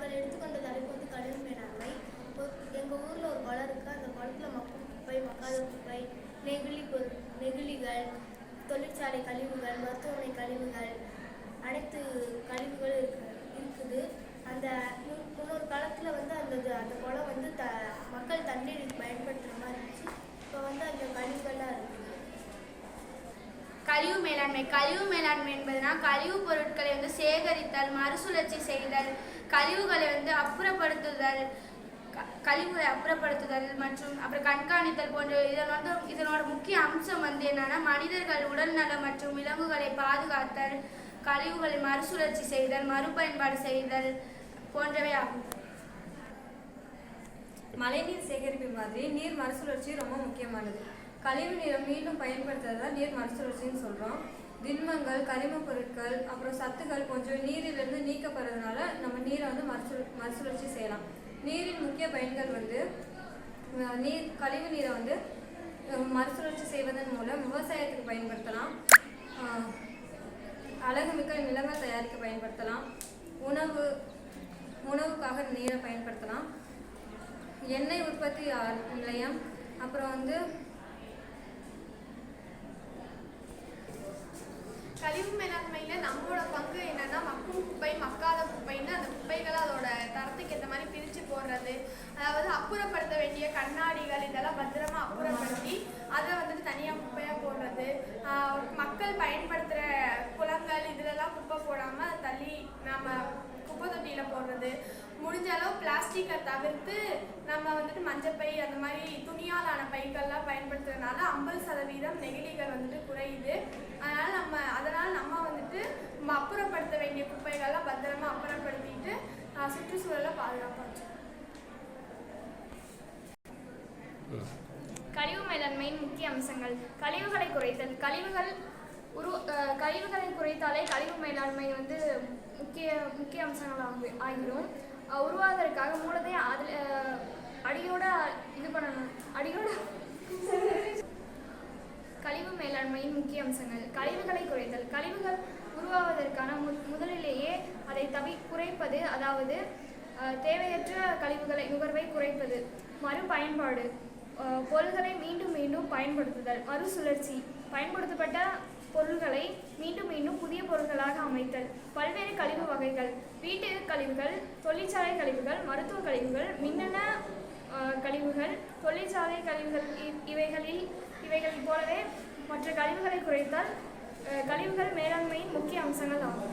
நாங்கள் எடுத்துக்கொண்ட தலைப்பு வந்து கழிவு மேலாண்மை. எங்கள் ஊரில் ஒரு குளம் இருக்குது. அந்த குளத்தில் மக்கும் குப்பை, மக்காத குப்பை, நெகிழிகள், தொழிற்சாலை கழிவுகள், மருத்துவமனை கழிவுகள், அனைத்து கழிவுகளும் இருக்குது. அந்த முன்னொரு காலத்தில் வந்து அந்த குளம் வந்து மக்கள் தண்ணீர் பயன்படுத்துகிற மாதிரி இருந்துச்சு. இப்போ வந்து அந்த கழிவுகள்லாம் இருக்குது. கழிவு மேலாண்மை. கழிவு மேலாண்மை என்பதுனா கழிவுப் பொருட்களை வந்து சேகரித்தல், மறுசுழற்சி செய்தல், கழிவுகளை வந்து அப்புறப்படுத்துதல் மற்றும் அப்புறம் கண்காணித்தல் போன்ற இதனோட முக்கிய அம்சம் வந்து என்னன்னா மனிதர்கள் உடல்நலம் மற்றும் விலங்குகளை பாதுகாத்தல், கழிவுகளை மறுசுழற்சி செய்தல், மறுபயன்பாடு செய்தல் போன்றவை ஆகும். மழைநீர் சேகரிப்பு மாதிரி நீர் மறுசுழற்சி ரொம்ப முக்கியமானது. கழிவு நீரை மீண்டும் பயன்படுத்துறதா நீர் மறுசுழற்சின்னு சொல்கிறோம். திண்மங்கள், கரிம பொருட்கள், அப்புறம் சத்துக்கள் போன்ற நீரிலிருந்து நீக்கப்படுறதுனால நம்ம நீரை வந்து மறுசுழற்சி செய்யலாம். நீரின் முக்கிய பயன்கள் வந்து கழிவு நீரை வந்து மறுசுழற்சி செய்வதன் மூலம் விவசாயத்துக்கு பயன்படுத்தலாம், அழகுமிக்க நிலங்கள் தயாரிக்க பயன்படுத்தலாம், உணவுக்காக நீரை பயன்படுத்தலாம், எண்ணெய் உற்பத்தி நிலையம், அப்புறம் வந்து கழிவு மேலாண்மையில் நம்மளோட பங்கு என்னன்னா மக்கும் குப்பை, மக்காத குப்பைன்னு அந்த குப்பைகளை அதோட தரத்துக்கு ஏற்ற மாதிரி பிரித்து போடுறது, அதாவது அப்புறப்படுத்த வேண்டிய கண்ணாடிகள் இதெல்லாம் பத்திரமா அப்புறப்படுத்தி அதை வந்துட்டு தனியாக குப்பையாக போடுறது, மக்கள் பயன்படுத்துகிற குளங்கள் இதிலெல்லாம் குப்பை போடாமல் அதை தள்ளி நம்ம குப்பை தொட்டியில் போடுறது, முடிஞ்ச அளவு பிளாஸ்டிக்கை தவிர்த்து நம்ம வந்துட்டு மஞ்சப்பை அந்த மாதிரி துணியாலான பைகள்லாம் பயன்படுத்துறதுனால 50% நெகிழிகள் வந்துட்டு குறையுது. அதனால் நம்ம வந்துட்டு அப்புறப்படுத்த வேண்டிய குப்பைகள்லாம் பத்திரமா அப்புறப்படுத்திட்டு சுற்றுச்சூழலை பாதுகாப்பாக வச்சோம். கழிவு மேலாண்மையின் முக்கிய அம்சங்கள். கழிவுகளை குறைத்தல். கழிவுகளை குறைத்தாலே கழிவு மேலாண்மை வந்து முக்கிய அம்சங்கள் ஆகிரும். உருவாவதற்காக மூலத்தை அடியோட இது பண்ணணும். கழிவு மேலாண்மையின் முக்கிய அம்சங்கள். கழிவுகளை குறைத்தல். கழிவுகள் உருவாவதற்கான முதலிலேயே அதை குறைப்பது, அதாவது தேவையற்ற கழிவுகளை நுகர்வை குறைப்பது. மறுபயன்பாடு. பொருள்களை மீண்டும் மீண்டும் பயன்படுத்துதல். மறுசுழற்சி. பயன்படுத்தப்பட்ட பொருள்களை மீண்டும் மீண்டும் புதிய பொருட்களாக அமைத்தல். பல்வேறு கழிவு வகைகள். வீட்டு கழிவுகள், தொழிற்சாலை கழிவுகள், மருத்துவ கழிவுகள், மின்னணு கழிவுகள், தொழிற்சாலை கழிவுகள் இவைகள் போலவே மற்ற கழிவுகளை குறைத்தால் கழிவுகள் மேலாண்மையின் முக்கிய அம்சங்கள் ஆகும்.